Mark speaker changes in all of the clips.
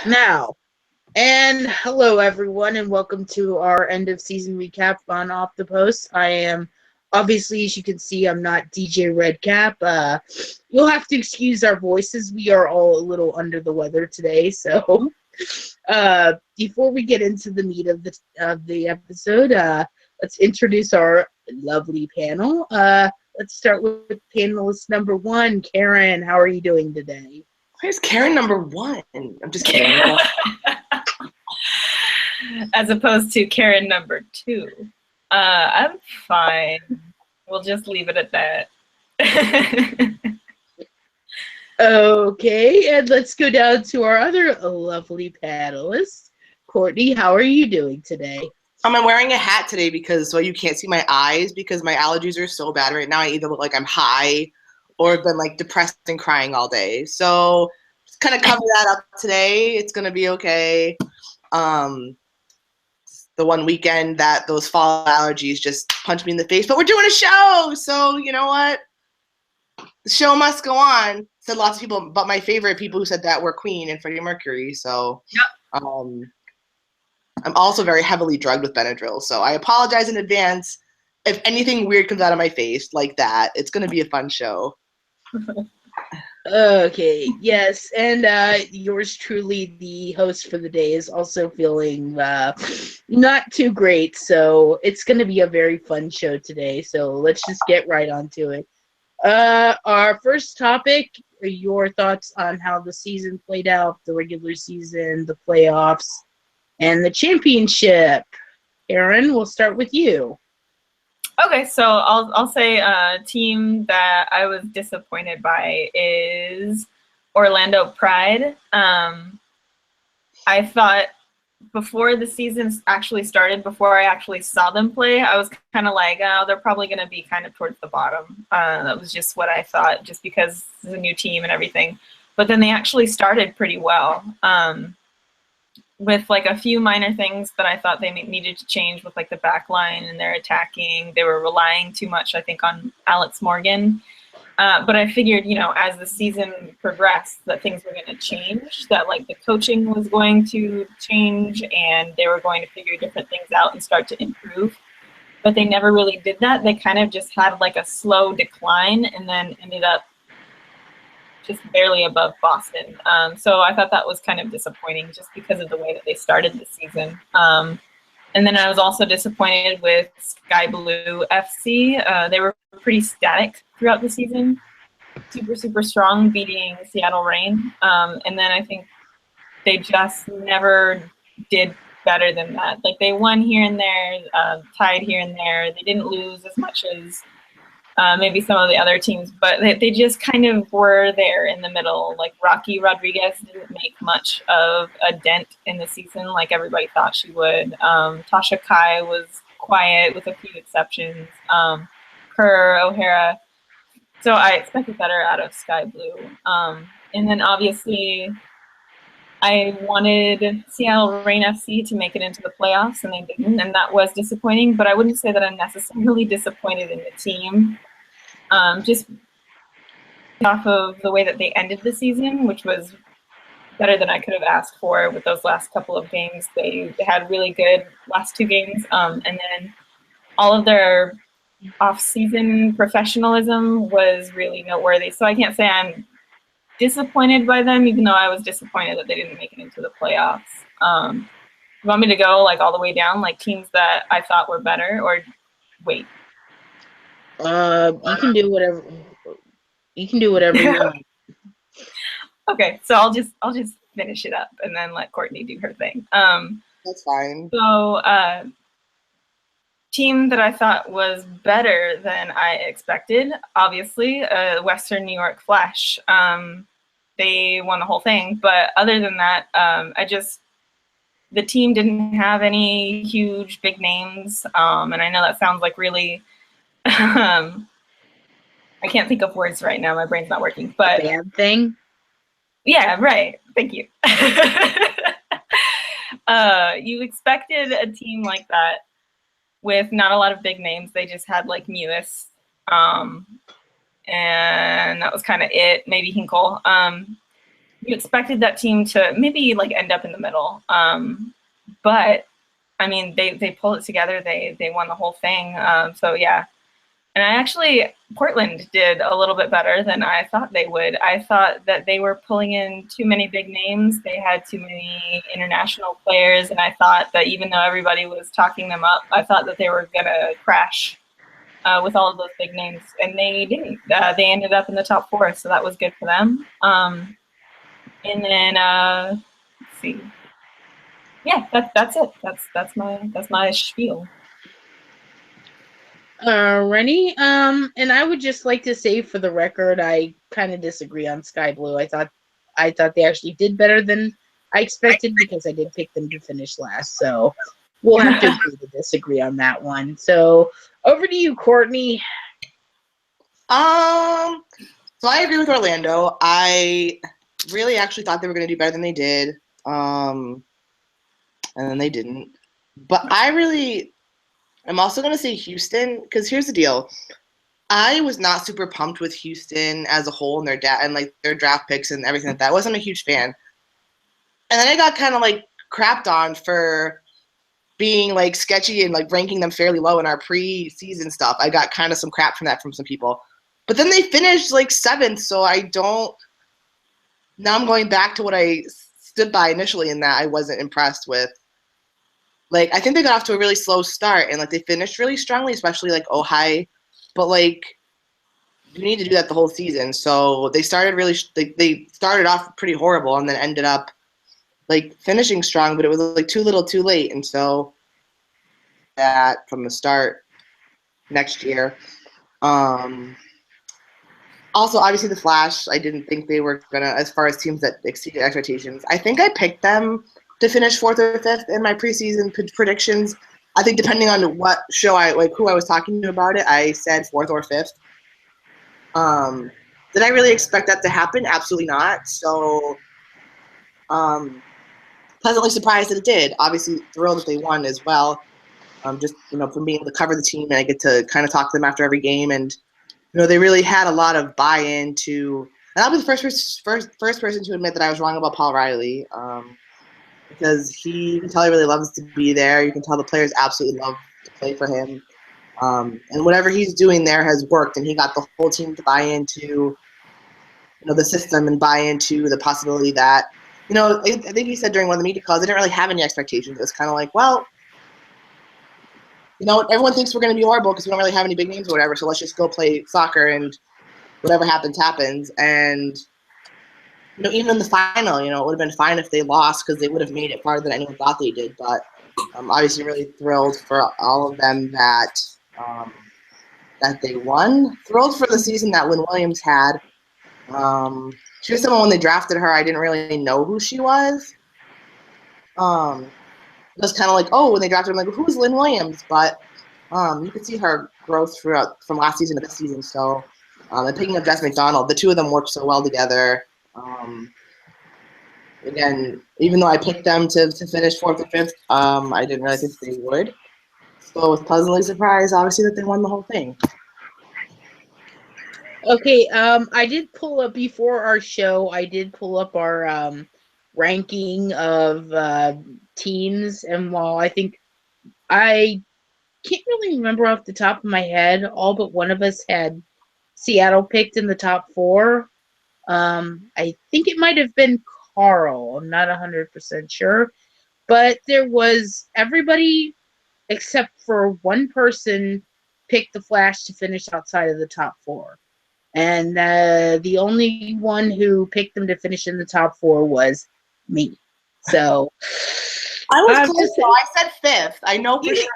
Speaker 1: Now, and hello everyone, and welcome to our end of season recap on Off the Post. I am obviously, as you can see, I'm not DJ Redcap. You'll have to excuse our voices. We are all a little under the weather today, so before we get into the meat of the episode, let's introduce our lovely panel. Let's start with panelist number one, Karen. How are you doing today?
Speaker 2: Where's Karen number one? I'm just kidding.
Speaker 3: As opposed to Karen number two. I'm fine. We'll just leave it at that.
Speaker 1: Okay, and let's go down to our other lovely panelist. Courtney, how are you doing today?
Speaker 2: I'm wearing a hat today because you can't see my eyes because my allergies are so bad right now. I either look like I'm high or have been like depressed and crying all day. So just kind of cover that up today. It's gonna be okay. The one weekend that those fall allergies just punched me in the face, but we're doing a show, so you know what? The show must go on. Said lots of people, but my favorite people who said that were Queen and Freddie Mercury. So,
Speaker 3: yep.
Speaker 2: I'm also very heavily drugged with Benadryl, so I apologize in advance if anything weird comes out of my face like that. It's going to be a fun show.
Speaker 1: Okay, yes, and yours truly, the host for the day, is also feeling not too great, so it's going to be a very fun show today, so let's just get right onto it. Our first topic, your thoughts on how the season played out, the regular season, the playoffs, and the championship. Aaron, we'll start with you.
Speaker 3: Okay, so I'll say a team that I was disappointed by is Orlando Pride. I thought before the season actually started, before I actually saw them play, I was kind of like, oh, they're probably going to be kind of towards the bottom. That was just what I thought, just because it's a new team and everything. But then they actually started pretty well. With like a few minor things that I thought they needed to change with like the back line and their attacking. They were relying too much, I think, on Alex Morgan. But I figured, as the season progressed, that things were going to change, that like the coaching was going to change and they were going to figure different things out and start to improve. But they never really did that. They kind of just had like a slow decline and then ended up just barely above Boston. So I thought that was kind of disappointing just because of the way that they started the season. And then I was also disappointed with Sky Blue FC. They were pretty static throughout the season. Super, super strong, beating Seattle Reign. And then I think they just never did better than that. Like they won here and there, tied here and there. They didn't lose as much as maybe some of the other teams, but they just kind of were there in the middle. Like Rocky Rodriguez didn't make much of a dent in the season like everybody thought she would. Tasha Kai was quiet with a few exceptions. Kerr, O'Hara. So I expected better out of Sky Blue. And then obviously I wanted Seattle Reign FC to make it into the playoffs, and they didn't, and that was disappointing. But I wouldn't say that I'm necessarily disappointed in the team. Just off of the way that they ended the season, which was better than I could have asked for with those last couple of games. They had really good last two games, and then all of their off-season professionalism was really noteworthy. So I can't say I'm disappointed by them, even though I was disappointed that they didn't make it into the playoffs. You want me to go like all the way down, like teams that I thought were better, or wait?
Speaker 1: You can do whatever. You can do whatever you want.
Speaker 3: Okay, so I'll just finish it up and then let Courtney do her thing.
Speaker 2: That's fine.
Speaker 3: So, team that I thought was better than I expected, obviously, Western New York Flash. They won the whole thing, but other than that, the team didn't have any huge big names, and I know that sounds like really. I can't think of words right now. My brain's not working. But
Speaker 1: bad thing.
Speaker 3: Yeah, right. Thank you. You expected a team like that with not a lot of big names. They just had like Mewis, and that was kind of it. Maybe Hinkle. you expected that team to maybe like end up in the middle. But I mean, they pulled it together. They won the whole thing. So yeah. And I actually, Portland did a little bit better than I thought they would. I thought that they were pulling in too many big names. They had too many international players. And I thought that even though everybody was talking them up, I thought that they were going to crash with all of those big names. And they didn't. They ended up in the top 4. So that was good for them. And then, let's see. Yeah, that's it. That's my spiel.
Speaker 1: Rennie, and I would just like to say for the record, I kind of disagree on Sky Blue. I thought they actually did better than I expected because I did pick them to finish last. So we'll have to agree to disagree on that one. So over to you, Courtney.
Speaker 2: So I agree with Orlando. I really actually thought they were going to do better than they did. And then they didn't. But I'm also going to say Houston, because here's the deal. I was not super pumped with Houston as a whole and their draft picks and everything like that. I wasn't a huge fan. And then I got kind of like crapped on for being like sketchy and like ranking them fairly low in our preseason stuff. I got kind of some crap from some people. But then they finished like 7th, so now I'm going back to what I stood by initially in that I wasn't impressed with. Like, I think they got off to a really slow start, and like they finished really strongly, especially like Ohio. But like, you need to do that the whole season. So they started they started off pretty horrible, and then ended up like finishing strong, but it was like too little, too late, and so that from the start next year. Also, obviously, the Flash, I didn't think they were going to, as far as teams that exceeded expectations. I think I picked them to finish 4th or 5th in my preseason predictions. I think depending on what show who I was talking to about it, I said 4th or 5th. Did I really expect that to happen? Absolutely not. So, pleasantly surprised that it did. Obviously, thrilled that they won as well. Just, from being able to cover the team, and I get to kind of talk to them after every game, and they really had a lot of buy-in to. And I'll be the first person to admit that I was wrong about Paul Riley, because you can tell he really loves to be there. You can tell the players absolutely love to play for him, and whatever he's doing there has worked. And he got the whole team to buy into, the system and buy into the possibility that, I think he said during one of the media calls, they didn't really have any expectations. It was kind of like, well, everyone thinks we're going to be horrible because we don't really have any big names or whatever, so let's just go play soccer and whatever happens, happens. And, even in the final, it would have been fine if they lost because they would have made it farther than anyone thought they did. But I'm obviously really thrilled for all of them that they won. Thrilled for the season that Lynn Williams had. She was someone when they drafted her, I didn't really know who she was. It was kind of like, oh, when they drafted her, I'm like, who's Lynn Williams? But you could see her growth throughout from last season to this season. So, and picking up Jess McDonald, the two of them worked so well together. Again, even though I picked them to finish 4th or 5th, I didn't really think they would. So I was pleasantly surprised, obviously, that they won the whole thing.
Speaker 1: Okay, I did pull up before our show. I did pull up our ranking of teams, and while I can't really remember off the top of my head, all but one of us had Seattle picked in the top 4. I think it might have been Carl. I'm not 100% sure, but there was everybody except for one person picked the Flash to finish outside of the top 4. And the only one who picked them to finish in the top 4 was me. So
Speaker 2: I was close. I said 5th. I know for sure.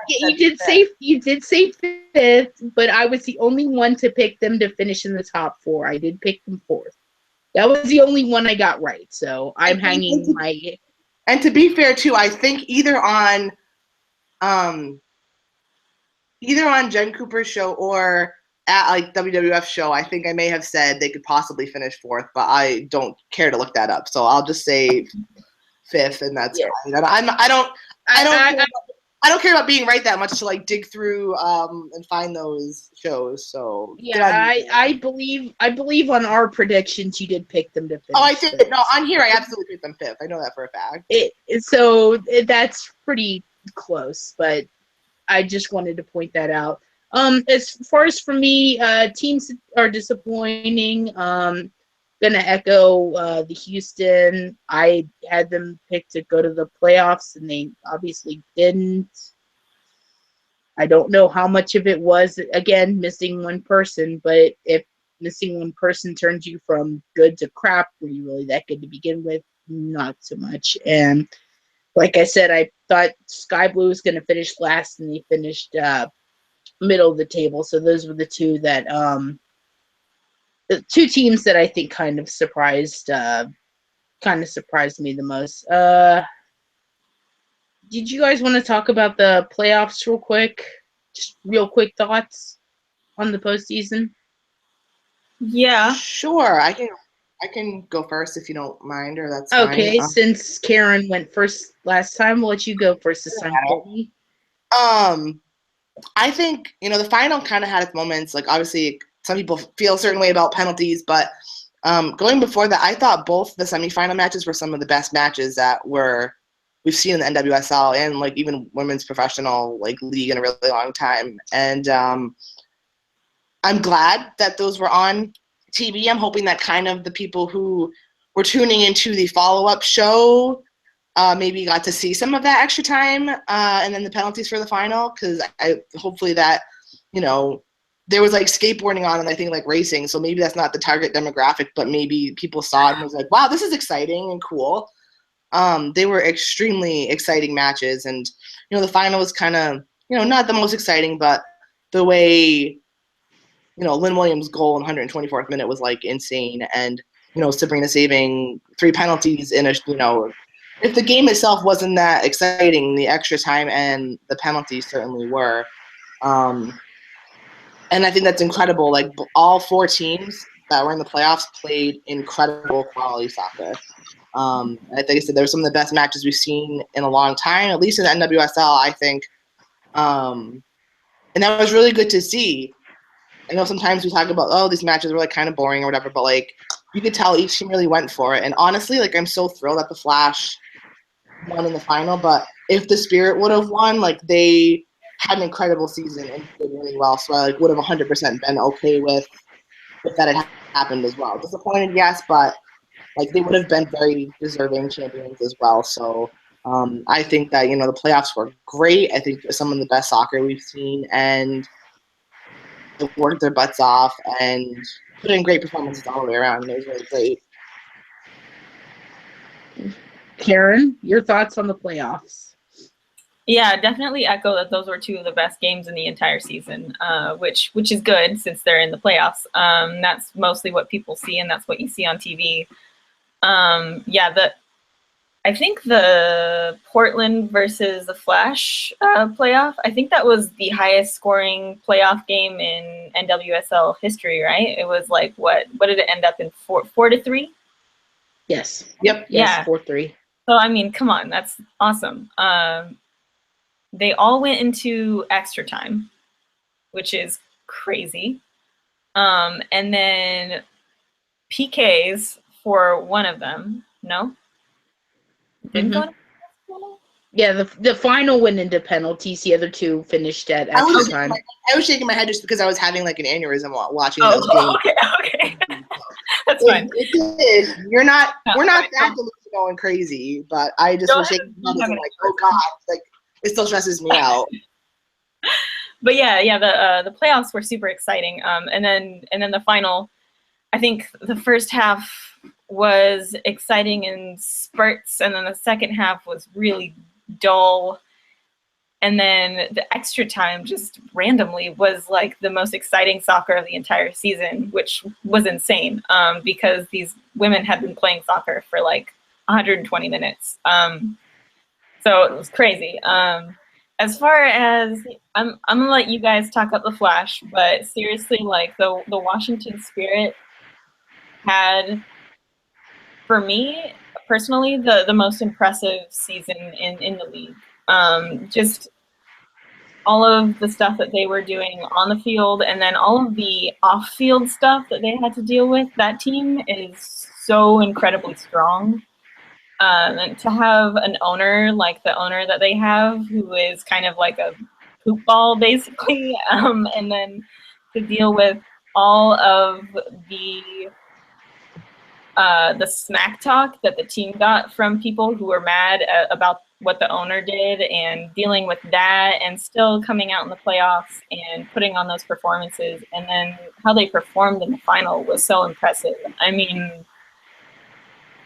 Speaker 1: You did say 5th, but I was the only one to pick them to finish in the top 4. I did pick them 4th. That was the only one I got right. So I'm hanging my.
Speaker 2: And to be fair, too, I think either on Jen Cooper's show or at like WWF show, I think I may have said they could possibly finish 4th, but I don't care to look that up. So I'll just say 5th, and that's fine. I don't care about being right that much to like dig through and find those shows. So
Speaker 1: Yeah, I believe on our predictions you did pick them to finish.
Speaker 2: Oh, I did.
Speaker 1: fifth.
Speaker 2: No, on here I absolutely picked them fifth. I know that for a fact.
Speaker 1: That's pretty close, but I just wanted to point that out. As far as for me, teams are disappointing. Gonna echo the Houston. I had them picked to go to the playoffs, and they obviously didn't. I don't know how much of it was, again, missing one person, but if missing one person turns you from good to crap, were you really that good to begin with? Not so much. And like I said, I thought Sky Blue was going to finish last, and they finished middle of the table. So those were the two teams that I think kind of surprised me the most. Did you guys want to talk about the playoffs real quick? Just real quick thoughts on the postseason.
Speaker 3: Yeah.
Speaker 2: Sure, I can go first if you don't mind, or that's
Speaker 1: Okay,
Speaker 2: fine.
Speaker 1: since Karen went first last time, we'll let you go first this time, Courtney.
Speaker 2: I think, the final kind of had its moments. Like, obviously, some people feel a certain way about penalties, but going before that, I thought both the semifinal matches were some of the best matches that we've seen in the NWSL and, like, even women's professional, like, league in a really long time. And I'm glad that those were on TV. I'm hoping that kind of the people who were tuning into the follow-up show maybe got to see some of that extra time and then the penalties for the final, because I hopefully that, there was like skateboarding on and I think like racing, so maybe that's not the target demographic, but maybe people saw it and was like, wow, this is exciting and cool. They were extremely exciting matches, and the final was kind of not the most exciting, but the way Lynn Williams' goal in 124th minute was like insane, and Sabrina saving 3 penalties in a if the game itself wasn't that exciting, the extra time and the penalties certainly were. And I think that's incredible. Like, all 4 teams that were in the playoffs played incredible quality soccer. I think I said, they were some of the best matches we've seen in a long time, at least in the NWSL, I think. And that was really good to see. I know sometimes we talk about, oh, these matches were like kind of boring or whatever, but like you could tell each team really went for it. And honestly, like, I'm so thrilled that the Flash won in the final, but if the Spirit would have won, like, they had an incredible season and did really well. So I like would have 100% been okay with if that had happened as well. Disappointed, yes, but like they would have been very deserving champions as well. So I think that the playoffs were great. I think some of the best soccer we've seen, and they worked their butts off and put in great performances all the way around. It was really great.
Speaker 1: Karen, your thoughts on the playoffs?
Speaker 3: Yeah, definitely echo that those were 2 of the best games in the entire season, which is good since they're in the playoffs. That's mostly what people see, and that's what you see on TV. I think the Portland versus the Flash playoff, I think that was the highest scoring playoff game in NWSL history, right? It was like, what did it end up in, 4-3?
Speaker 1: Yes.
Speaker 2: Yep.
Speaker 1: Yes, 4-3.
Speaker 3: So, I mean, come on, that's awesome. They all went into extra time, which is crazy. And then PKs for one of them. No? Didn't go to penalty?
Speaker 1: Yeah, the final went into penalties. The other 2 finished at extra time.
Speaker 2: I was shaking my head just because I was having like an aneurysm while watching those games.
Speaker 3: Okay. That's fine.
Speaker 2: It is. We're not that delusional and crazy, but I just was shaking my head and like, oh God, like it still stresses me out.
Speaker 3: But yeah, the playoffs were super exciting. And then the final, I think the first half was exciting in spurts, and then the second half was really dull. And then the extra time just randomly was like the most exciting soccer of the entire season, which was insane because these women had been playing soccer for like 120 minutes. So it was crazy. As far as I'm gonna let you guys talk up the Flash, but seriously, like the Washington Spirit had, for me personally, the most impressive season in the league. Just all of the stuff that they were doing on the field and then all of the off-field stuff that they had to deal with, that team is so incredibly strong. And to have an owner like the owner that they have, who is kind of like a poop ball, basically, and then to deal with all of the smack talk that the team got from people who were mad about what the owner did, and dealing with that, and still coming out in the playoffs and putting on those performances, and then how they performed in the final was so impressive. I mean,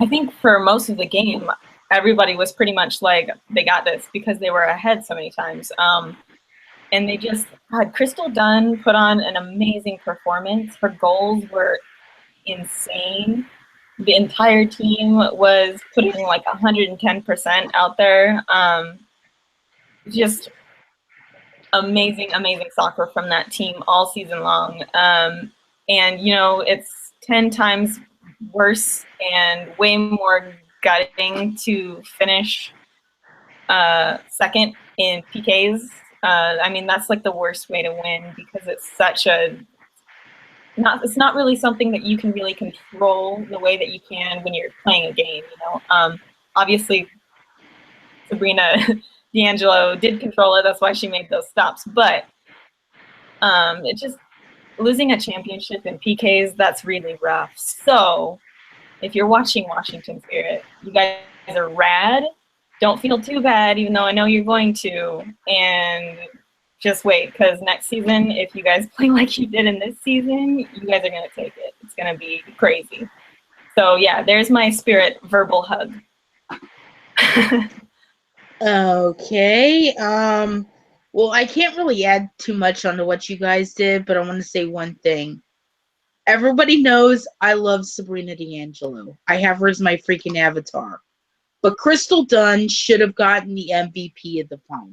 Speaker 3: I think for most of the game, everybody was pretty much like, they got this, because they were ahead so many times. And they just had Crystal Dunn put on an amazing performance. Her goals were insane. The entire team was putting like 110% out there. Just amazing, amazing soccer from that team all season long. And, you know, it's 10 times worse and way more gutting to finish second in PKs. I mean, that's like the worst way to win, because it's such a it's not really something that you can really control the way that you can when you're playing a game, you know. Obviously, Sabrina D'Angelo did control it. That's why she made those stops. But it just, losing a championship in PKs, that's really rough. So if you're watching Washington Spirit, you guys are rad. Don't feel too bad, even though I know you're going to. And just wait, because next season, if you guys play like you did in this season, you guys are going to take it. It's going to be crazy. So, yeah, there's my Spirit verbal hug.
Speaker 1: Okay. Well, I can't really add too much onto what you guys did, but I want to say one thing. Everybody knows I love Sabrina D'Angelo. I have her as my freaking avatar. But Crystal Dunn should have gotten the MVP of the final.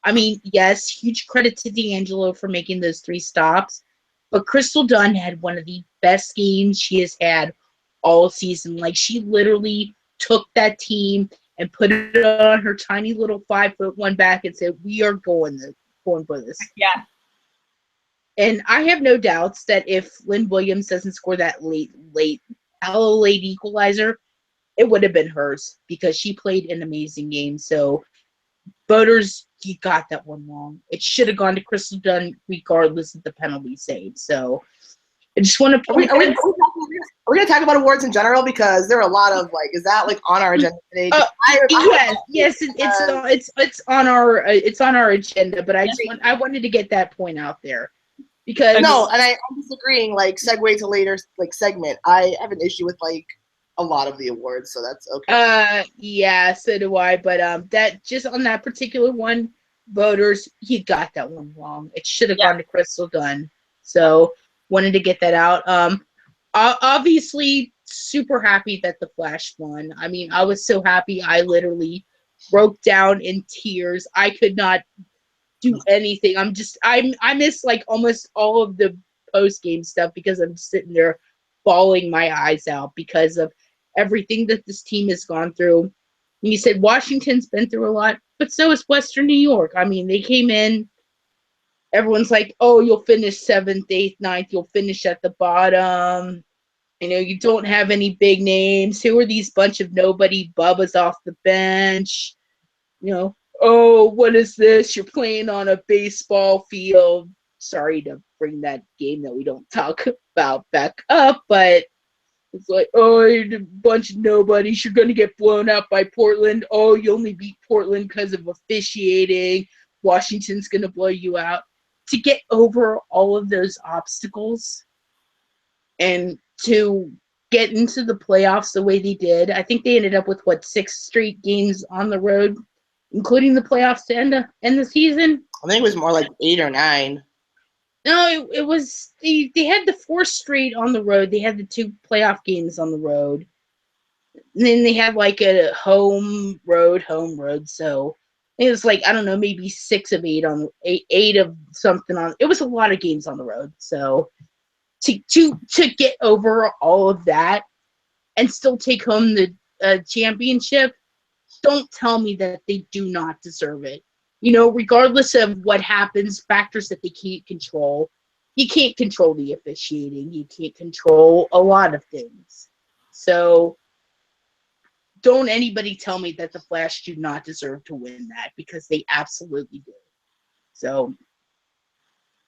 Speaker 1: I mean, yes, huge credit to D'Angelo for making those 3 stops, but Crystal Dunn had one of the best games she has had all season. Like, she literally took that team and put it on her tiny little 5'1" back and said, "We are going for this."
Speaker 3: Yeah.
Speaker 1: And I have no doubts that if Lynn Williams doesn't score that late equalizer, it would have been hers, because she played an amazing game. So, voters, you got that one wrong. It should have gone to Crystal Dunn regardless of the penalty save. So, I just want to point
Speaker 2: Are we going to talk about awards in general? Because there are a lot of, like, is that like on our agenda today?
Speaker 1: Yes, it's on our agenda. But I wanted to get that point out there, because
Speaker 2: no, and I'm disagreeing. Like, segue to later like segment. I have an issue with like a lot of the awards, so that's okay.
Speaker 1: Yeah, so do I. But that, just on that particular one, voters, you got that one wrong. It should have gone to Crystal Dunn. So, wanted to get that out. Obviously, super happy that the Flash won. I mean, I was so happy I literally broke down in tears. I could not do anything. I miss like almost all of the post game stuff, because I'm sitting there bawling my eyes out because of everything that this team has gone through. And you said Washington's been through a lot, but so is Western New York. I mean, they came in. Everyone's like, "Oh, you'll finish 7th, 8th, 9th. You'll finish at the bottom. You know, you don't have any big names. Who are these bunch of nobody Bubbas off the bench? You know, oh, what is this? You're playing on a baseball field." Sorry to bring that game that we don't talk about back up, but it's like, "Oh, you're a bunch of nobodies. You're going to get blown out by Portland. Oh, you only beat Portland because of officiating. Washington's going to blow you out." To get over all of those obstacles and to get into the playoffs the way they did, I think they ended up with, 6 straight games on the road, including the playoffs to end the season.
Speaker 2: I think it was more like 8 or 9.
Speaker 1: No, it was they had the 4 straight on the road. They had the 2 playoff games on the road. And then they had like a home road. So it was like, I don't know, maybe 6 of 8 on 8 of something on. It was a lot of games on the road. So to get over all of that and still take home the championship, don't tell me that they do not deserve it. regardless of what happens, factors that they can't control. You can't control the officiating. You can't control a lot of things. So don't anybody tell me that the Flash do not deserve to win that, because they absolutely do. So,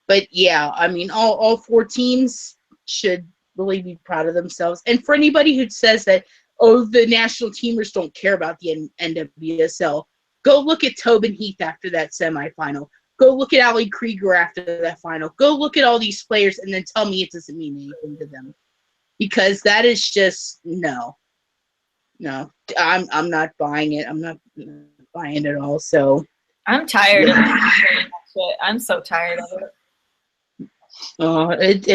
Speaker 1: but yeah, I mean, all four teams should really be proud of themselves. And for anybody who says that, oh, the national teamers don't care about the NWSL, go look at Tobin Heath after that semifinal. Go look at Ali Krieger after that final. Go look at all these players and then tell me it doesn't mean anything to them. Because that is just, no. I'm not buying it. I'm not buying it at all. So
Speaker 3: I'm tired of that shit. I'm so tired of
Speaker 1: it.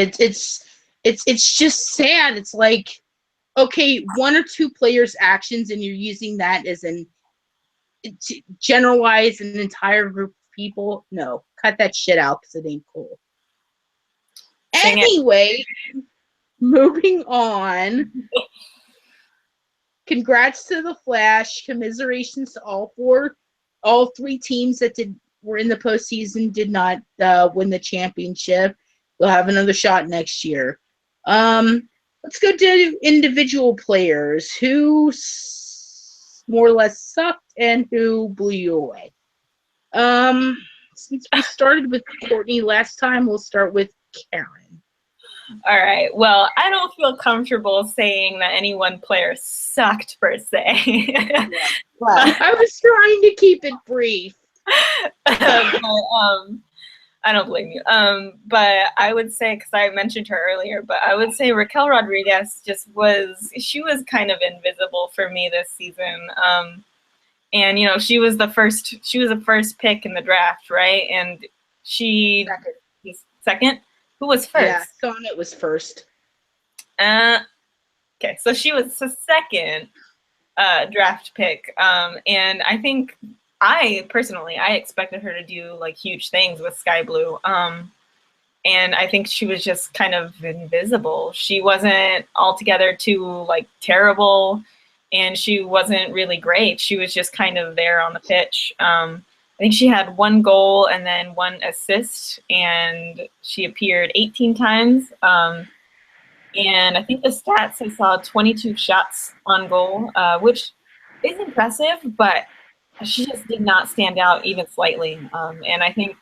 Speaker 1: It's just sad. It's like, okay, one or two players' actions, and you're using that as to generalize an entire group of people. No, cut that shit out, because it ain't cool. Anyway, moving on. Congrats to the Flash. Commiserations to all three teams that were in the postseason did not win the championship. We'll have another shot next year. Let's go to individual players. Who more or less sucked and who blew you away? Since we started with Courtney last time, we'll start with Karen.
Speaker 3: All right. Well, I don't feel comfortable saying that any one player sucked per se.
Speaker 1: Well, I was trying to keep it brief.
Speaker 3: But, I don't blame you. But I would say, because I mentioned her earlier, but I would say Raquel Rodriguez she was kind of invisible for me this season. And she was the first pick in the draft, right? And she second. Who was first?
Speaker 1: Yeah, Sonnet was first.
Speaker 3: Okay, so she was the second draft pick. And I think I expected her to do like huge things with Sky Blue. And I think she was just kind of invisible. She wasn't altogether too like terrible, and she wasn't really great. She was just kind of there on the pitch. I think she had 1 goal and then 1 assist, and she appeared 18 times. And I think the stats, I saw 22 shots on goal, which is impressive, but she just did not stand out even slightly. And I think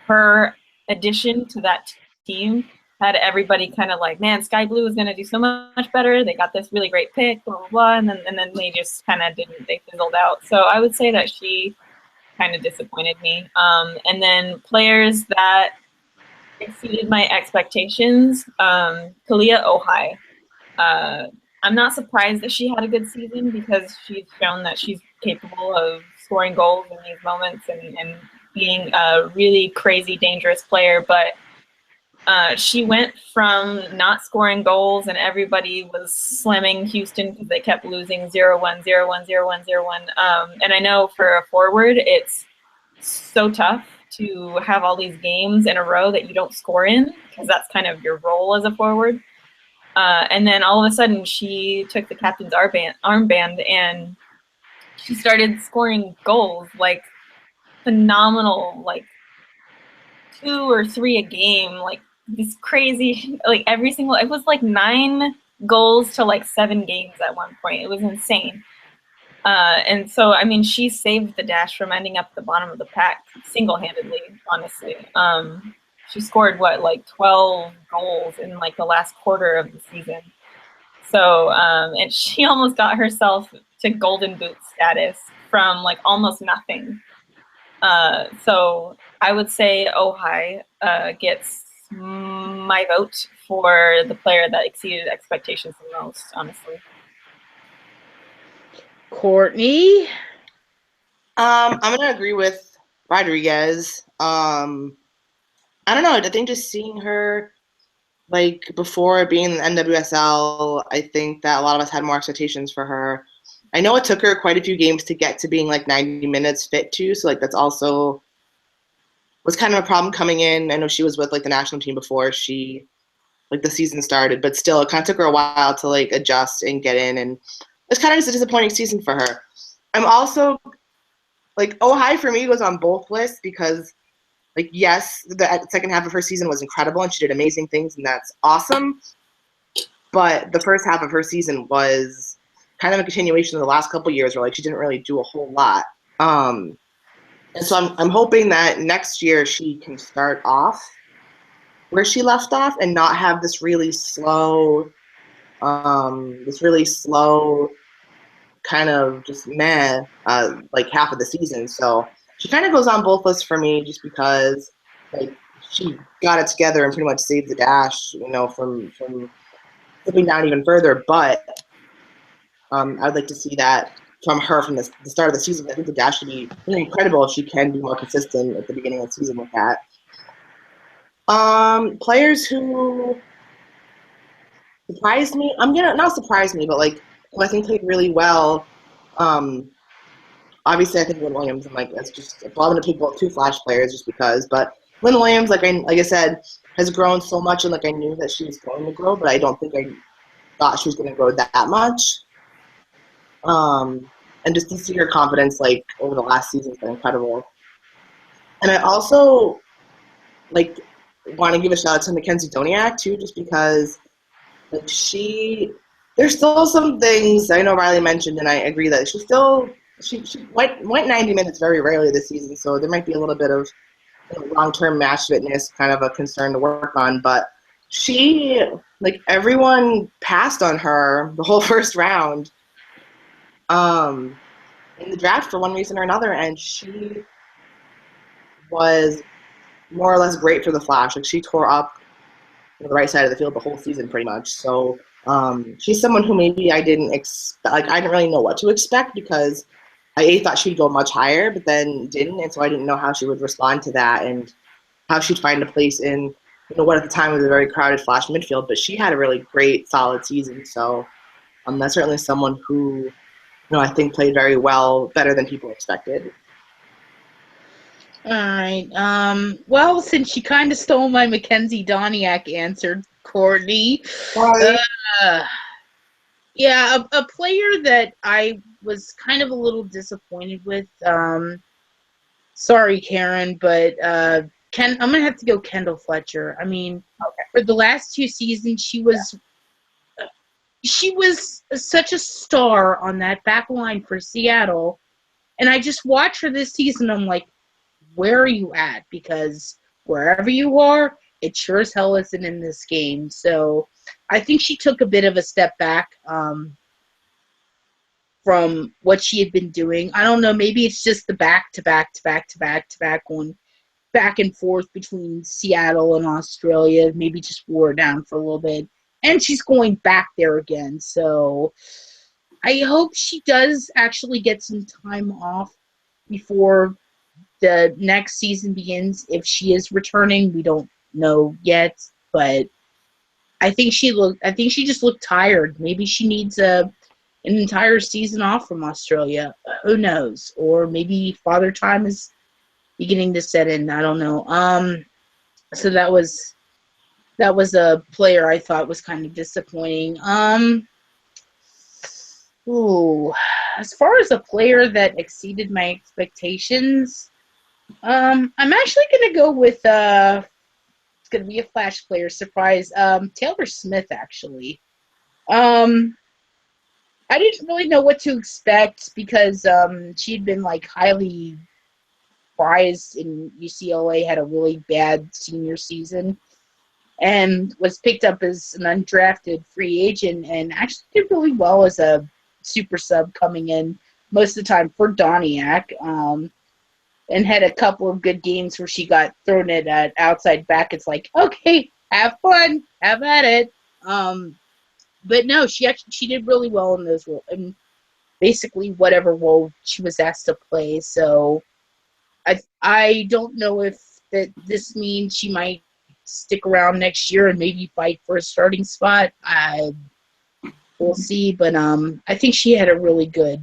Speaker 3: her addition to that team had everybody kind of like, man, Sky Blue is going to do so much better. They got this really great pick, blah, blah, blah. And then they just kind of they fizzled out. So I would say that she kind of disappointed me. And then players that exceeded my expectations, Kalia Ohai. I'm not surprised that she had a good season, because she's shown that she's capable of scoring goals in these moments and being a really crazy, dangerous player. But she went from not scoring goals and everybody was slamming Houston because they kept losing 0-1, 0-1, 0-1, 0-1. And I know for a forward, it's so tough to have all these games in a row that you don't score in, because that's kind of your role as a forward. And then all of a sudden she took the captain's armband and she started scoring goals, like phenomenal, like 2 or 3 a game, like this crazy, like it was like 9 goals to like 7 games at one point. It was insane. And so, I mean, she saved the Dash from ending up at the bottom of the pack single-handedly, honestly. She scored, like 12 goals in like the last quarter of the season. So, and she almost got herself to golden boot status from like almost nothing. So I would say Ohai gets my vote for the player that exceeded expectations the most, honestly.
Speaker 1: Courtney?
Speaker 2: I'm going to agree with Rodriguez. I don't know. I think just seeing her, like, before being in the NWSL, I think that a lot of us had more expectations for her. I know it took her quite a few games to get to being, like, 90 minutes fit, too. So, like, that's also was kind of a problem coming in. I know she was with, like, the national team before the season started. But still, it kind of took her a while to, like, adjust and get in. And it's kind of just a disappointing season for her. I'm also like, oh hi for me was on both lists because, like, yes, the second half of her season was incredible and she did amazing things and that's awesome. But the first half of her season was kind of a continuation of the last couple years where, like, she didn't really do a whole lot. And so I'm hoping that next year she can start off where she left off and not have this really slow kind of just like half of the season. So she kind of goes on both lists for me just because, like, she got it together and pretty much saved the dash, from slipping down even further. But I'd like to see that from her from the start of the season. I think the dash should be really incredible if she can be more consistent at the beginning of the season with that. Players who surprised me. I'm gonna not surprise me, but like who I think played really well. Obviously, I think Lynn Williams. I'm like, that's just. Well, I'm gonna pick both two Flash players just because. But Lynn Williams, like I said, has grown so much, and like I knew that she was going to grow, but I don't think I thought she was going to grow that much. And just to see her confidence, like, over the last season has been incredible. And I also like want to give a shout out to Mackenzie Doniak too, just because, like, there's still some things I know Riley mentioned, and I agree that she went 90 minutes very rarely this season, so there might be a little bit of long-term match fitness kind of a concern to work on. But she, like, everyone passed on her the whole first round in the draft for one reason or another, and she was more or less great for the Flash. Like, she tore up the right side of the field the whole season pretty much. So she's someone who maybe I didn't expect. Like, I didn't really know what to expect because I thought she'd go much higher, but then didn't, and so I didn't know how she would respond to that and how she'd find a place in what at the time was a very crowded Flash midfield. But she had a really great, solid season. So that's certainly someone who I think played very well, better than people expected.
Speaker 1: All right. Well, since you kind of stole my Mackenzie Doniak answer, Courtney. Yeah, a player that I was kind of a little disappointed with. Sorry, Karen, but I'm gonna have to go Kendall Fletcher. I mean, for the last two seasons, she was such a star on that back line for Seattle, and I just watched her this season. I'm like, where are you at? Because wherever you are, it sure as hell isn't in this game. So I think she took a bit of a step back from what she had been doing. I don't know. Maybe it's just the back-to-back going back and forth between Seattle and Australia. Maybe just wore down for a little bit. And she's going back there again. So I hope she does actually get some time off before the next season begins. If she is returning, we don't know yet, but I think she just looked tired. Maybe she needs an entire season off from Australia. Who knows? Or maybe father time is beginning to set in. I don't know. So that was a player I thought was kind of disappointing. As far as a player that exceeded my expectations, I'm actually going to go with it's going to be a Flash player surprise. Taylor Smith, actually. I didn't really know what to expect because she'd been like highly prized in UCLA, had a really bad senior season, and was picked up as an undrafted free agent and actually did really well as a super sub coming in most of the time for Doniak. And had a couple of good games where she got thrown at outside back. It's like, okay, have fun, have at it. But no, she did really well in those roles, and basically whatever role she was asked to play. So I don't know if this means she might stick around next year and maybe fight for a starting spot. We'll see, but I think she had a really good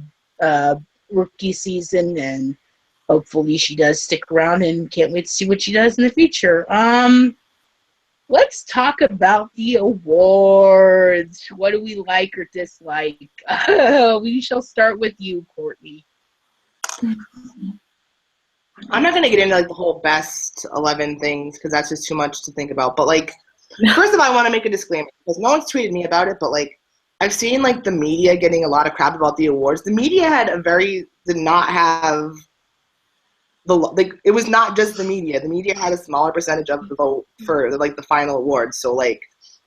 Speaker 1: rookie season, and hopefully she does stick around, and can't wait to see what she does in the future. Let's talk about the awards. What do we like or dislike? We shall start with you, Courtney.
Speaker 2: I'm not gonna get into like the whole best 11 things because that's just too much to think about. But like, first of all, I want to make a disclaimer because no one's tweeted me about it. But like, I've seen like the media getting a lot of crap about the awards. The media did not have it was not just the media. The media had a smaller percentage of the vote for like the final awards. So like,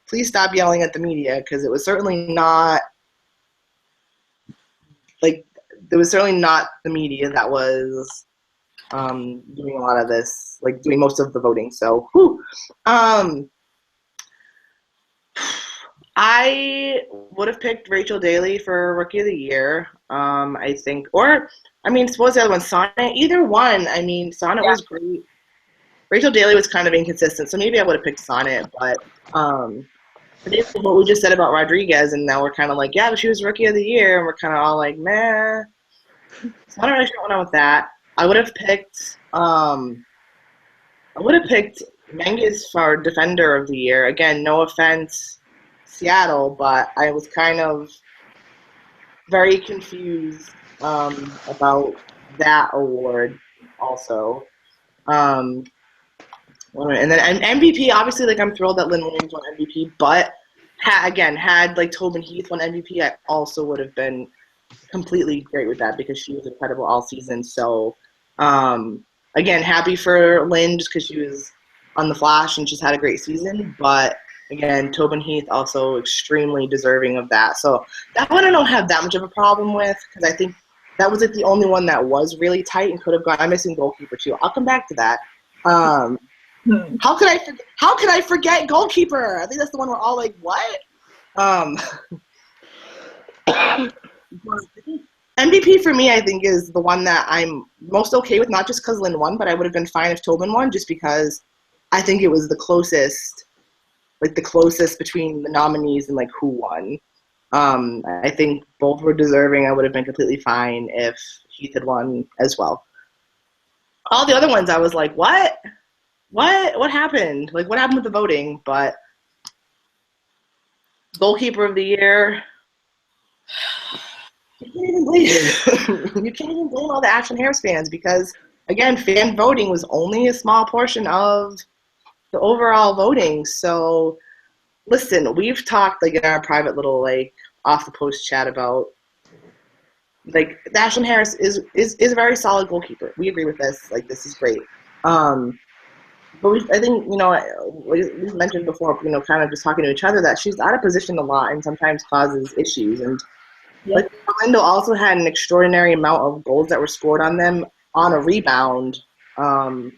Speaker 2: please stop yelling at the media because it was certainly not like there was certainly not the media that was doing a lot of this, like doing most of the voting. So, I would have picked Rachel Daly for Rookie of the Year. I think, or I mean, suppose the other one, Sonnet. Either one. I mean, Sonnet was great. Rachel Daly was kind of inconsistent, so maybe I would have picked Sonnet. But what we just said about Rodriguez, and now we're kind of like, yeah, but she was Rookie of the Year, and we're kind of all like, meh. So I don't really sure what went on with that. I would have picked Menges for Defender of the Year. Again, no offense, Seattle, but I was kind of very confused about that award also. And then MVP, obviously, like I'm thrilled that Lynn Williams won MVP, but had like Tobin Heath won MVP, I also would have been completely great with that because she was incredible all season. So, again, happy for Lynn just because she was on the Flash and she's had a great season. But again, Tobin Heath also extremely deserving of that. So that one I don't have that much of a problem with because I think that was like the only one that was really tight and could have gone. I'm missing goalkeeper too. I'll come back to that. How could I forget goalkeeper? I think that's the one we're all like, what? MVP for me, I think, is the one that I'm most okay with, not just because Lynn won, but I would have been fine if Tobin won, just because I think it was the closest between the nominees and like who won. I think both were deserving. I would have been completely fine if Heath had won as well. All the other ones, I was like, what happened? Like, what happened with the voting? But goalkeeper of the year. You can't even blame all the Ashlyn Harris fans because, again, fan voting was only a small portion of the overall voting. So, listen, we've talked like in our private little like off the post chat about like Ashlyn Harris is a very solid goalkeeper. We agree with this. Like, this is great. But I think, we've mentioned before, kind of just talking to each other that she's out of position a lot and sometimes causes issues. And like Orlando also had an extraordinary amount of goals that were scored on them on a rebound. I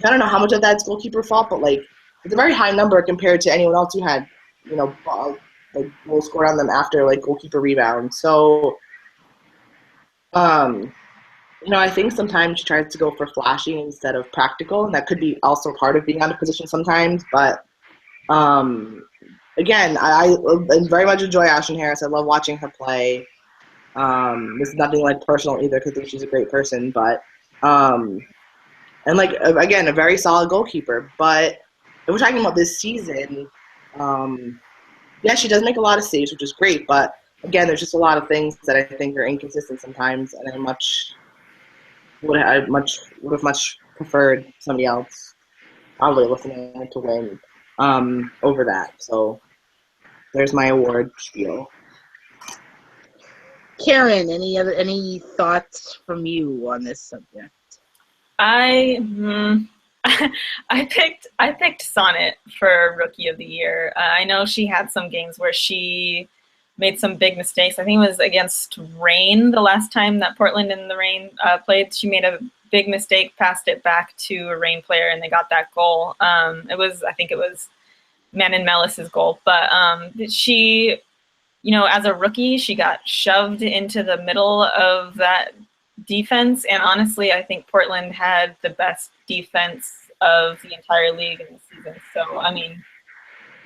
Speaker 2: don't know how much of that's goalkeeper fault, but like it's a very high number compared to anyone else who had, like goals scored on them after like goalkeeper rebound. So, I think sometimes she tries to go for flashy instead of practical, and that could be also part of being out of position sometimes. But again, I very much enjoy Ashlyn Harris. I love watching her play. This is nothing like personal either because I think she's a great person. But and like again, a very solid goalkeeper. But if we're talking about this season, yeah, she does make a lot of saves, which is great. But again, there's just a lot of things that I think are inconsistent sometimes, and I would have much preferred somebody else, probably listening to win over that. So there's my award spiel.
Speaker 1: Karen, any thoughts from you on this subject?
Speaker 3: I picked Sonnet for Rookie of the Year. I know she had some games where she made some big mistakes. I think it was against Reign the last time that Portland and the Reign played. She made a big mistake, passed it back to a Reign player, and they got that goal. I think it was Manon Mellis's goal. But she, as a rookie, she got shoved into the middle of that defense. And honestly, I think Portland had the best defense of the entire league in the season. So, I mean,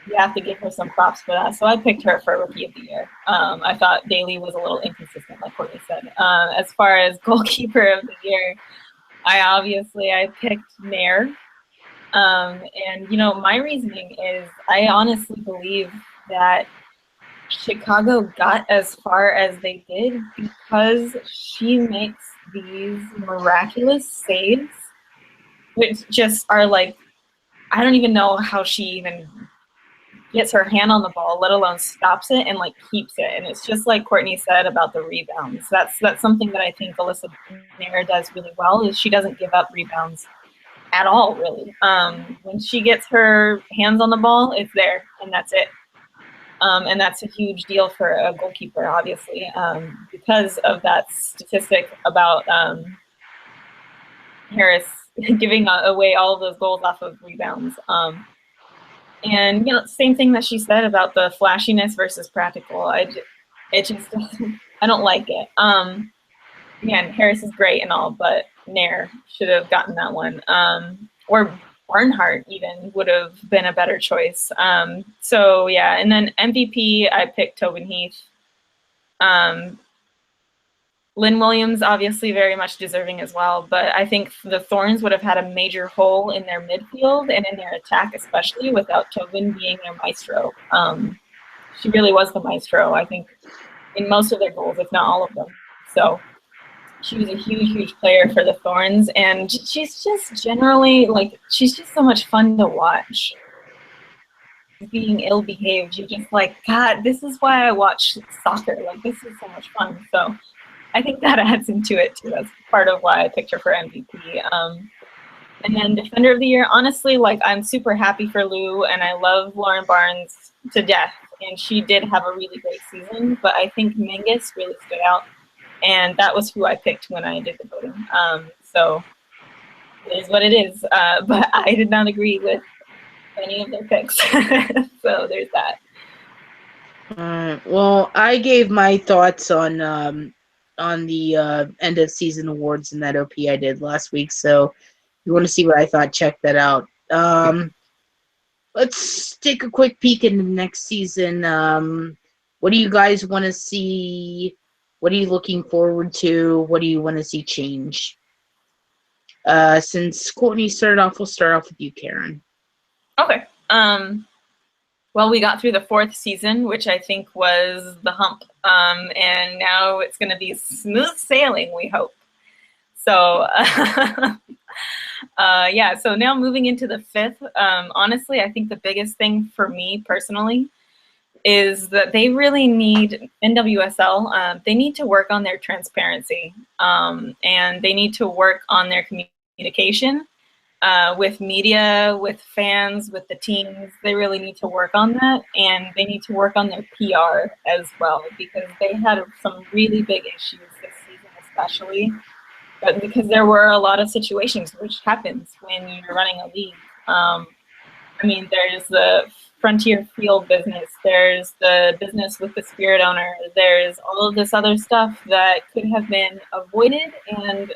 Speaker 3: you have to give her some props for that. So I picked her for Rookie of the Year. I thought Daly was a little inconsistent, like Courtney said. As far as Goalkeeper of the Year, I picked Nair. And, my reasoning is I honestly believe that Chicago got as far as they did because she makes these miraculous saves which just are like, I don't even know how she even gets her hand on the ball, let alone stops it and like keeps it. And it's just like Courtney said about the rebounds. That's something that I think Alyssa Nair does really well, is she doesn't give up rebounds at all, really. When she gets her hands on the ball, it's there, and that's it. And that's a huge deal for a goalkeeper, obviously, because of that statistic about Harris giving away all of those goals off of rebounds. And, you know, same thing that she said about the flashiness versus practical. It just I don't like it. Again, Harris is great and all, but Nair should have gotten that one. Or Barnhart even would have been a better choice. So yeah, and then MVP, I picked Tobin Heath. Lynn Williams, obviously very much deserving as well, but I think the Thorns would have had a major hole in their midfield and in their attack, especially without Tobin being their maestro. She really was the maestro, I think, in most of their goals, if not all of them. So she was a huge, huge player for the Thorns, and she's just generally, like, she's just so much fun to watch. Being ill-behaved, you're just like, God, this is why I watch soccer. Like, this is so much fun. So I think that adds into it, too. That's part of why I picked her for MVP. And then Defender of the Year, honestly, like, I'm super happy for Lou, and I love Lauren Barnes to death, and she did have a really great season, but I think Mingus really stood out. And that was who I picked when I did the voting. So it is what it is. But I did not agree with any of their picks. So there's that.
Speaker 1: Well, I gave my thoughts on the end of season awards in that OP I did last week. So if you want to see what I thought, check that out. Let's take a quick peek into next season. What do you guys want to see? What are you looking forward to? What do you want to see change? Since Courtney started off, we'll start off with you, Karen.
Speaker 3: Okay. Well, we got through the 4th season, which I think was the hump. And now it's going to be smooth sailing, we hope. So, yeah, so now moving into the 5th, honestly, I think the biggest thing for me personally is that they really need NWSL. They need to work on their transparency, and they need to work on their communication with media, with fans, with the teams. They really need to work on that, and they need to work on their PR as well, because they had some really big issues this season, especially, but because there were a lot of situations, which happens when you're running a league. I mean, there's the Frontier Field business, there's the business with the Spirit owner, there's all of this other stuff that could have been avoided, and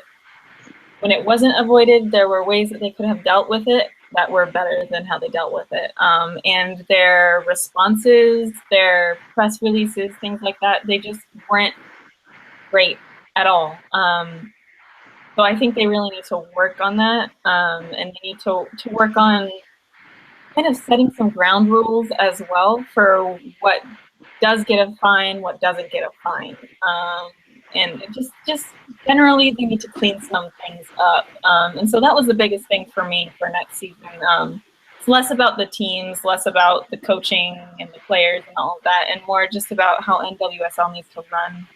Speaker 3: when it wasn't avoided, there were ways that they could have dealt with it that were better than how they dealt with it. And their responses, their press releases, things like that, they just weren't great at all. So I think they really need to work on that, and they need to work on kind of setting some ground rules as well for what does get a fine, what doesn't get a fine. And just generally they need to clean some things up. And so that was the biggest thing for me for next season. It's less about the teams, less about the coaching and the players and all of that, and more just about how NWSL needs to run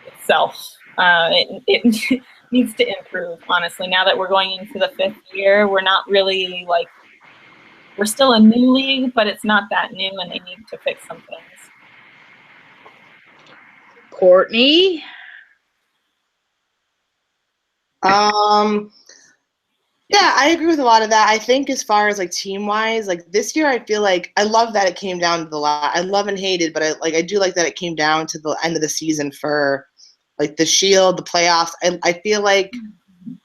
Speaker 3: itself. It needs to improve, honestly. Now that we're going into the 5th year, we're not really like, we're still a new league, but it's not that new, and they need to fix some things.
Speaker 1: Courtney?
Speaker 2: Yeah, I agree with a lot of that. I think as far as like team wise, like this year, I feel like I love that it came down to the last. I love and hated, but I do like that it came down to the end of the season for like the Shield, the playoffs. I feel like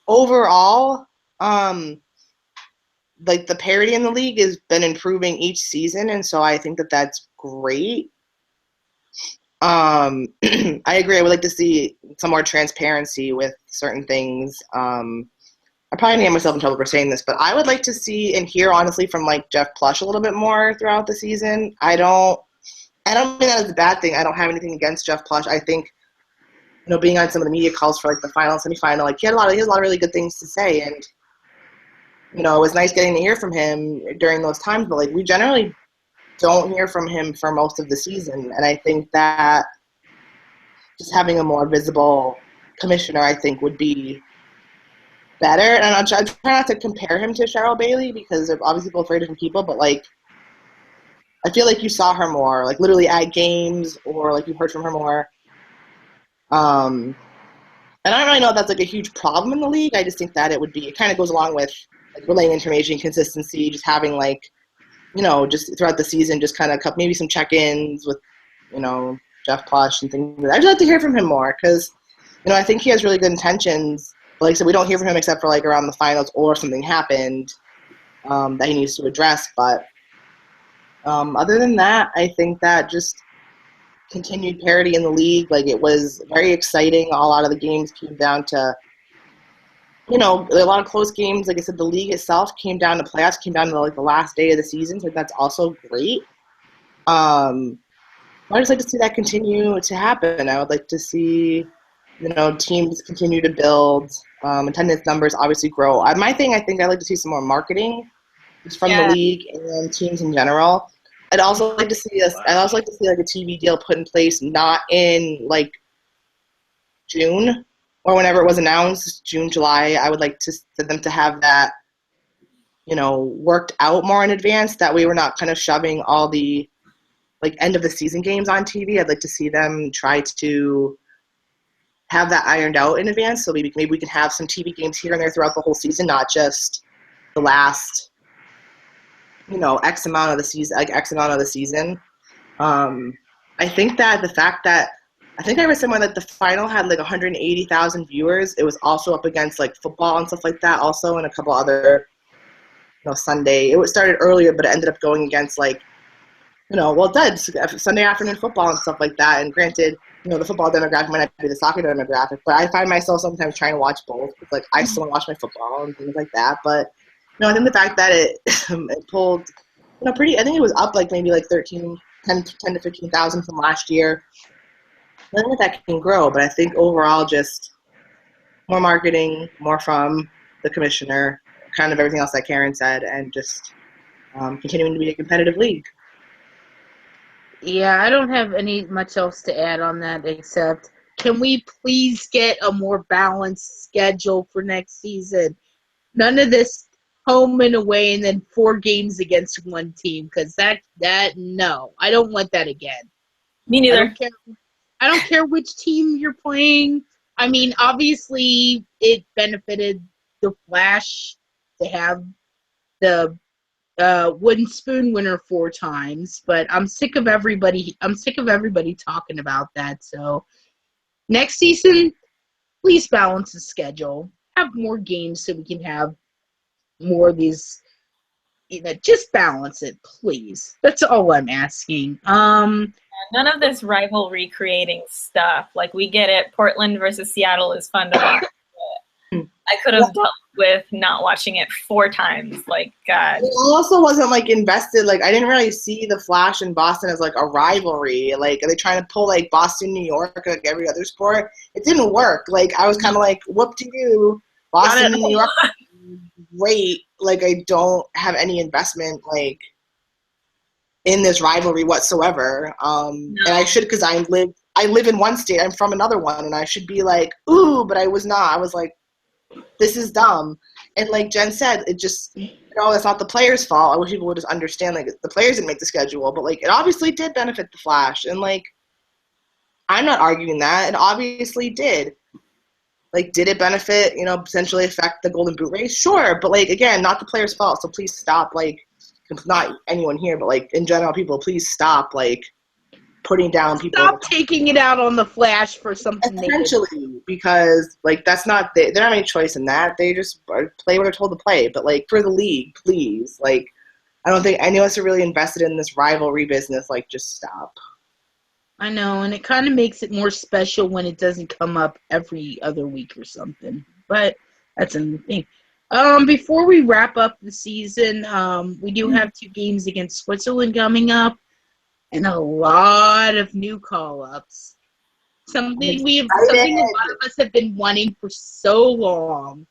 Speaker 2: overall, like the parity in the league has been improving each season, and so I think that that's great. I agree. I would like to see some more transparency with certain things. I probably get myself in trouble for saying this, but I would like to see and hear honestly from like Jeff Plush a little bit more throughout the season. I don't mean that as a bad thing. I don't have anything against Jeff Plush. I think, you know, being on some of the media calls for like the final, semifinal, like he has a lot of really good things to say, and you know, it was nice getting to hear from him during those times, but like we generally don't hear from him for most of the season. And I think that just having a more visible commissioner, I think, would be better. And I try not to compare him to Cheryl Bailey because they're obviously both very different people, but like I feel like you saw her more, like literally at games, or like you heard from her more. And I don't really know if that's like a huge problem in the league. I just think that it kind of goes along with like relaying information, consistency, just having like, you know, just throughout the season, just kind of maybe some check-ins with, you know, Jeff Plush and things. I'd like to hear from him more because, you know, I think he has really good intentions. But like I said, we don't hear from him except for like around the finals or something happened that he needs to address. But other than that, I think that just continued parity in the league. Like it was very exciting. A lot of the games came down to, you know, a lot of close games. Like I said, the league itself came down to playoffs, came down to like the last day of the season. So that's also great. I just like to see that continue to happen. I would like to see, you know, teams continue to build. Attendance numbers obviously grow. My thing, I think I'd like to see some more marketing from the league and teams in general. I'd also like to see like a TV deal put in place, not in like June or whenever it was announced, June, July. I would like for them to have that, you know, worked out more in advance. That way we're not kind of shoving all the like end of the season games on TV. I'd like to see them try to have that ironed out in advance. So maybe we can have some TV games here and there throughout the whole season, not just the last, you know, X amount of the season. I think that the fact that I think I read somewhere that the final had like 180,000 viewers. It was also up against like football and stuff like that also, and a couple other, you know, Sunday. It was started earlier, but it ended up going against like, you know, well, it did Sunday afternoon football and stuff like that. And granted, you know, the football demographic might not be the soccer demographic, but I find myself sometimes trying to watch both. It's like I still want to watch my football and things like that. But no, I think the fact that it pulled, you know, I think it was up like maybe like 10 to 15,000 from last year. I think that can grow, but I think overall just more marketing, more from the commissioner, kind of everything else that Karen said, and just continuing to be a competitive league.
Speaker 1: Yeah, I don't have much else to add on that except can we please get a more balanced schedule for next season? None of this home and away and then 4 games against one team because no, I don't want that again.
Speaker 3: Me neither.
Speaker 1: I don't care which team you're playing. I mean, obviously it benefited the Flash to have the wooden spoon winner 4 times, but I'm sick of everybody talking about that. So next season, please balance the schedule. Have more games so we can have more of these, you know, just balance it, please. That's all I'm asking.
Speaker 3: None of this rivalry creating stuff. Like, we get it. Portland versus Seattle is fun to watch. I could have dealt with not watching it 4 times. Like, God.
Speaker 2: I also wasn't like invested. Like, I didn't really see the Flash in Boston as like a rivalry. Like, are they trying to pull like Boston, New York, like every other sport? It didn't work. Like, I was kind of like, whoop to you, Boston and New York, great. Like, I don't have any investment like in this rivalry whatsoever. And I should, because I live in one state. I'm from another one, and I should be like, ooh, but I was not. I was like, this is dumb. And like Jen said, it just, you know, it's not the players' fault. I wish people would just understand, like, the players didn't make the schedule, but like it obviously did benefit the Flash. And like, I'm not arguing that. It obviously did. Like, did it benefit, you know, potentially affect the Golden Boot race? Sure. But like, again, not the players' fault. So please stop, like, not anyone here, but like in general, people, please stop like putting down people.
Speaker 1: Stop taking it out on the Flash for something
Speaker 2: essentially, because like that's not they don't have any choice in that. They just play what they're told to play. But like for the league, please, like I don't think any of us are really invested in this rivalry business. Like, just stop.
Speaker 1: I know, and it kind of makes it more special when it doesn't come up every other week or something. But that's another thing. Before we wrap up the season, we do have 2 games against Switzerland coming up, and a lot of new call-ups. Something a lot of us have been wanting for so long.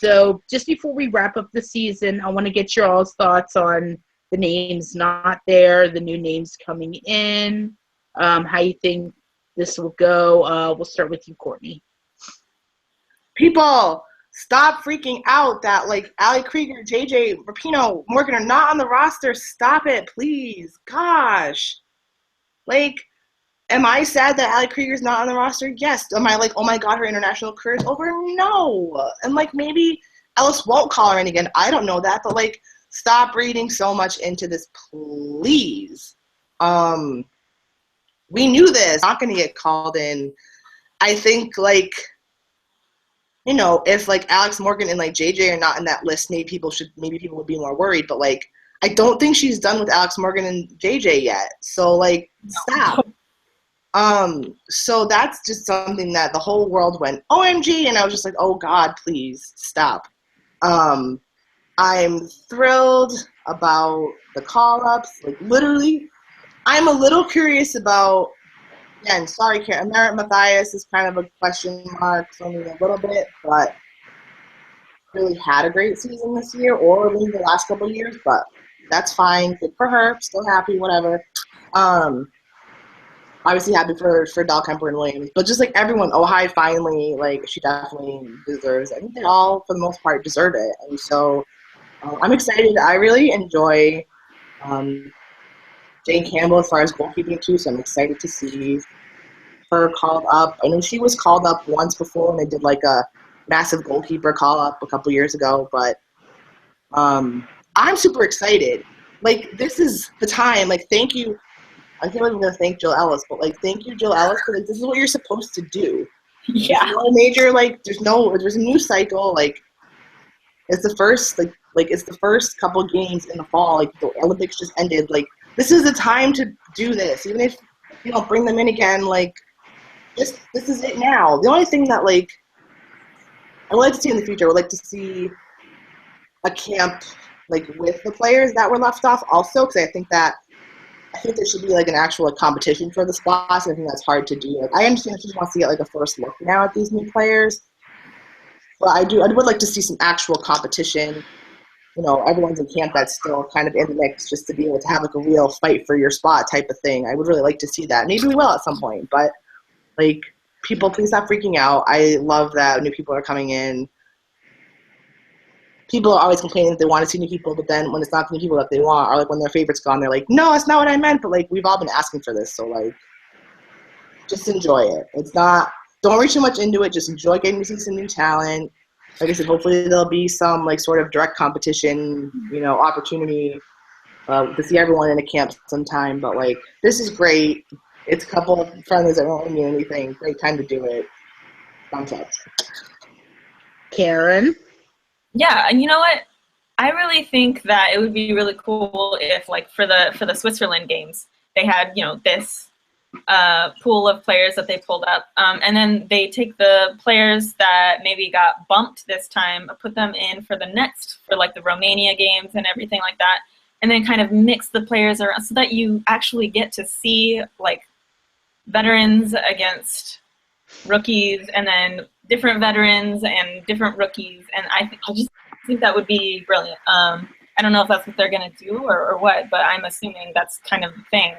Speaker 1: So just before we wrap up the season, I want to get your all's thoughts on the names not there, the new names coming in, how you think this will go. We'll start with you, Courtney.
Speaker 2: People, stop freaking out that like Ali Krieger, JJ, Rapinoe, Morgan are not on the roster. Stop it, please. Gosh. Like, am I sad that Ali Krieger's not on the roster? Yes. Am I like, oh my God, her international career is over? No. And like maybe Ellis won't call her in again. I don't know that, but like stop reading so much into this, please. We knew this. Not gonna get called in. I think like, you know, if like Alex Morgan and like JJ are not in that list, maybe people would be more worried. But like, I don't think she's done with Alex Morgan and JJ yet. So like, stop. So that's just something that the whole world went OMG, and I was just like, oh God, please stop. I'm thrilled about the call-ups. Like literally, I'm a little curious about. Again, sorry, Karen. Merritt Mathias is kind of a question mark for me a little bit, but really had a great season this year, or maybe the last couple of years. But that's fine. Good for her. Still happy. Whatever. Obviously happy for Dahlkemper and Williams, but just like everyone, Ohio finally, like she definitely deserves it. I think they all, for the most part, deserve it, and so I'm excited. I really enjoy Jane Campbell as far as goalkeeping too, so I'm excited to see her called up. I know she was called up once before, and they did like a massive goalkeeper call up a couple years ago, but I'm super excited. Like this is the time. Like thank you. I can't even gonna thank Jill Ellis, but like thank you, Jill Ellis, because like, this is what you're supposed to do.
Speaker 3: Yeah.
Speaker 2: There's no major there's a new cycle. Like it's the first it's the first couple games in the fall. Like the Olympics just ended. Like this is the time to do this. Even if you don't bring them in again, like this is it now. The only thing that like I would like to see in the future, I would like to see a camp like with the players that were left off also, because I think there should be like an actual competition for the spots. I think that's hard to do. Like, I understand she just wants to get like a first look now at these new players, but I would like to see some actual competition. You know, everyone's in camp that's still kind of in the mix, just to be able to have like a real fight for your spot type of thing. I would really like to see that. Maybe we will at some point, but like people, please stop freaking out. I love that new people are coming in. People are always complaining that they want to see new people, but then when it's not the new people that they want, or like when their favorite's gone, they're like, no, that's not what I meant. But like we've all been asking for this, so like just enjoy it. It's not, don't read too much into it. Just enjoy getting to see some new talent. Like I said, hopefully there'll be some like sort of direct competition, you know, opportunity to see everyone in a camp sometime. But like this is great. It's a couple of friendlies that don't mean anything. Great time to do it. Thumbs up.
Speaker 1: Karen.
Speaker 3: Yeah, and you know what? I really think that it would be really cool if, like, for the Switzerland games, they had, you know, this pool of players that they pulled up, and then they take the players that maybe got bumped this time, put them in for like the Romania games and everything like that, and then kind of mix the players around so that you actually get to see like veterans against rookies, and then different veterans and different rookies, and I just think that would be brilliant. I don't know if that's what they're gonna do or what, but I'm assuming that's kind of the thing,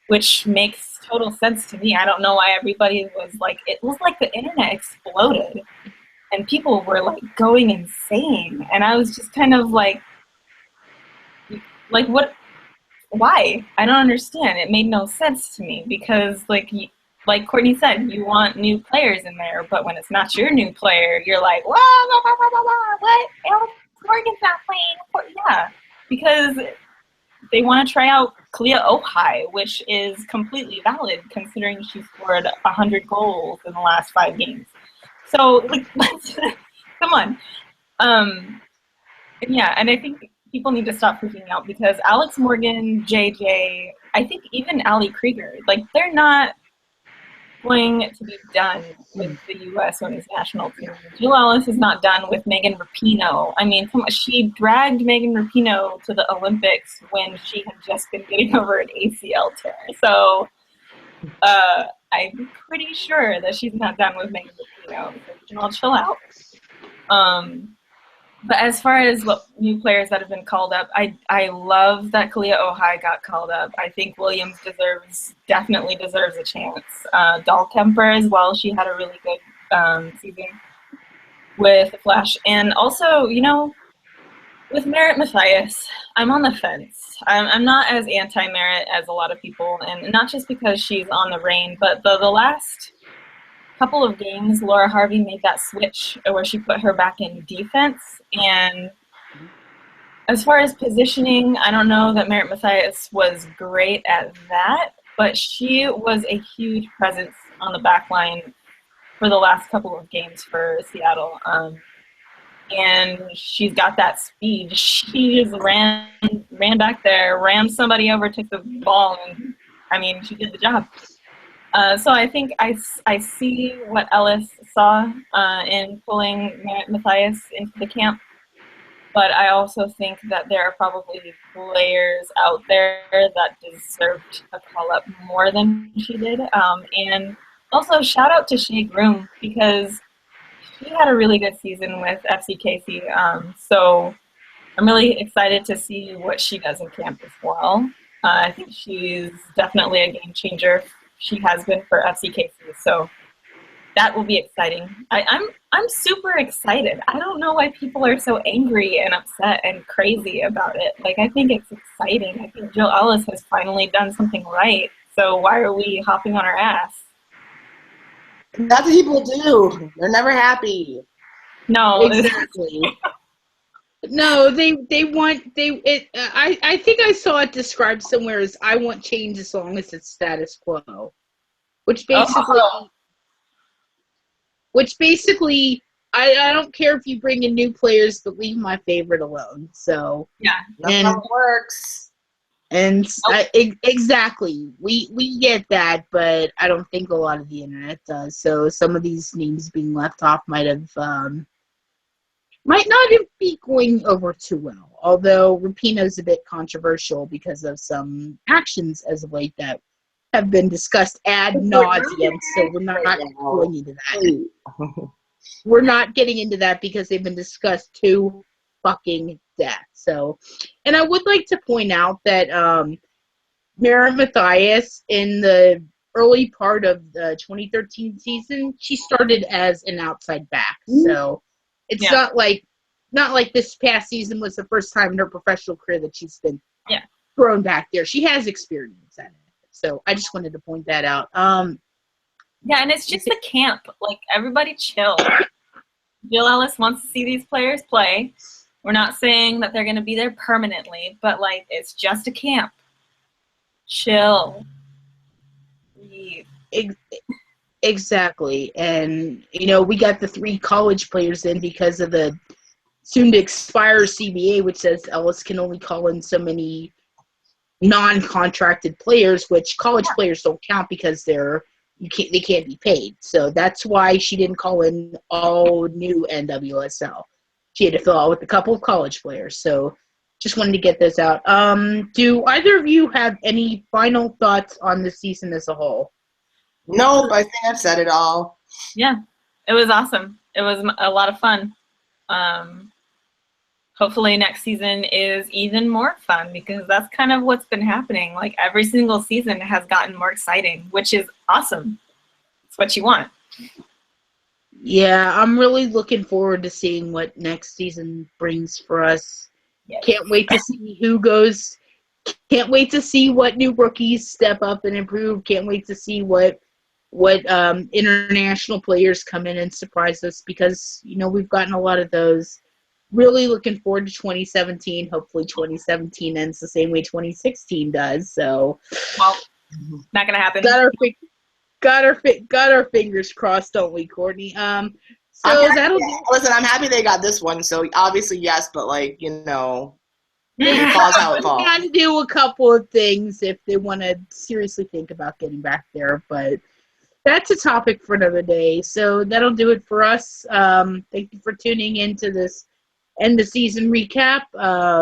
Speaker 3: which makes total sense to me. I don't know why everybody was like, it was like the internet exploded and people were like going insane, and I was just kind of like what? Why? I don't understand. It made no sense to me because like Courtney said, you want new players in there, but when it's not your new player, you're like, whoa, blah, blah, blah, blah, blah, what? Alex Morgan's not playing. Yeah, because they want to try out Kalia Ohai, which is completely valid considering she scored 100 goals in the last 5 games. So, like, come on. Yeah, and I think people need to stop freaking out because Alex Morgan, JJ, I think even Ali Krieger, like, they're not going to be done with the U.S. women's national team. Jill Ellis is not done with Megan Rapinoe. I mean, come on, she dragged Megan Rapinoe to the Olympics when she had just been getting over an ACL tear. So I'm pretty sure that she's not done with Megan Rapinoe. So you can all chill out. But as far as what new players that have been called up, I love that Kalia Ohai got called up. I think Williams definitely deserves a chance. Dahlkemper as well. She had a really good season with the Flash. And also, with Merritt Mathias, I'm on the fence. I'm not as anti-Merritt as a lot of people, and not just because she's on the Reign, but the last couple of games, Laura Harvey made that switch where she put her back in defense. And as far as positioning, I don't know that Merritt Mathias was great at that, but she was a huge presence on the back line for the last couple of games for Seattle. And she's got that speed. She just ran back there, rammed somebody over, took the ball, and she did the job. So I think I see what Ellis saw in pulling Merritt Mathias into the camp, but I also think that there are probably players out there that deserved a call-up more than she did. And also shout out to Shea Groom, because she had a really good season with FC Casey. So I'm really excited to see what she does in camp as well. I think she's definitely a game changer. She has been for FC Casey, so that will be exciting. I'm super excited. I don't know why people are so angry and upset and crazy about it. Like, I think it's exciting. I think Jill Ellis has finally done something right. So why are we hopping on her ass?
Speaker 2: That's what people do. They're never happy.
Speaker 3: No,
Speaker 1: exactly. No, I think I saw it described somewhere as "I want change as long as it's status quo," which basically, I don't care if you bring in new players, but leave my favorite alone. So
Speaker 3: yeah,
Speaker 2: that's how it works.
Speaker 1: And exactly, we get that, but I don't think a lot of the internet does. So some of these names being left off might not be going over too well. Although Rapinoe's a bit controversial because of some actions as of late that have been discussed ad nauseum. So we're not going into that. We're not getting into that because they've been discussed to fucking death. So, and I would like to point out that Merritt Mathias, in the early part of the 2013 season, she started as an outside back. So it's not like this past season was the first time in her professional career that she's been thrown back there. She has experience at it. So I just wanted to point that out.
Speaker 3: Yeah, and it's just a camp. Like, everybody chill. Jill Ellis wants to see these players play. We're not saying that they're going to be there permanently, but, like, it's just a camp. Chill. Breathe.
Speaker 1: Exactly. And, we got the 3 college players in because of the soon-to-expire CBA, which says Ellis can only call in so many non-contracted players, which college players don't count because they can't be paid. So that's why she didn't call in all new NWSL. She had to fill out with a couple of college players. So just wanted to get this out. Do either of you have any final thoughts on the season as a whole?
Speaker 2: Nope, I think I've said it all.
Speaker 3: Yeah, it was awesome. It was a lot of fun. Hopefully next season is even more fun, because that's kind of what's been happening. Like, every single season has gotten more exciting, which is awesome. It's what you want.
Speaker 1: Yeah, I'm really looking forward to seeing what next season brings for us. Yes. Can't wait to see who goes. Can't wait to see what new rookies step up and improve. Can't wait to see what international players come in and surprise us, because, we've gotten a lot of those. Really looking forward to 2017. Hopefully 2017 ends the same way 2016 does. So,
Speaker 3: well, not gonna happen.
Speaker 1: Got our fingers crossed, don't we, Courtney?
Speaker 2: Listen, I'm happy they got this one. So obviously yes, but it falls how it falls.
Speaker 1: Got to do a couple of things if they want to seriously think about getting back there, but that's a topic for another day. So that'll do it for us. Thank you for tuning into this end of season recap.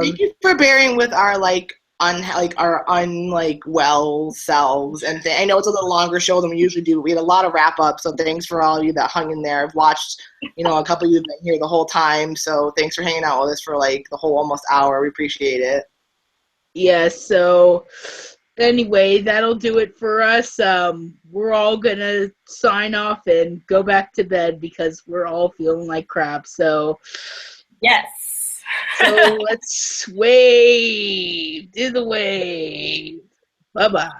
Speaker 2: Thank you for bearing with our well selves. And I know it's a little longer show than we usually do. We had a lot of wrap up, so thanks for all of you that hung in there. I've watched, a couple of you have been here the whole time, so thanks for hanging out with us for like the whole almost hour. We appreciate it.
Speaker 1: Yeah, so anyway, that'll do it for us. We're all gonna sign off and go back to bed because we're all feeling like crap. So
Speaker 3: Yes.
Speaker 1: let's wave. Do the wave. Bye-bye.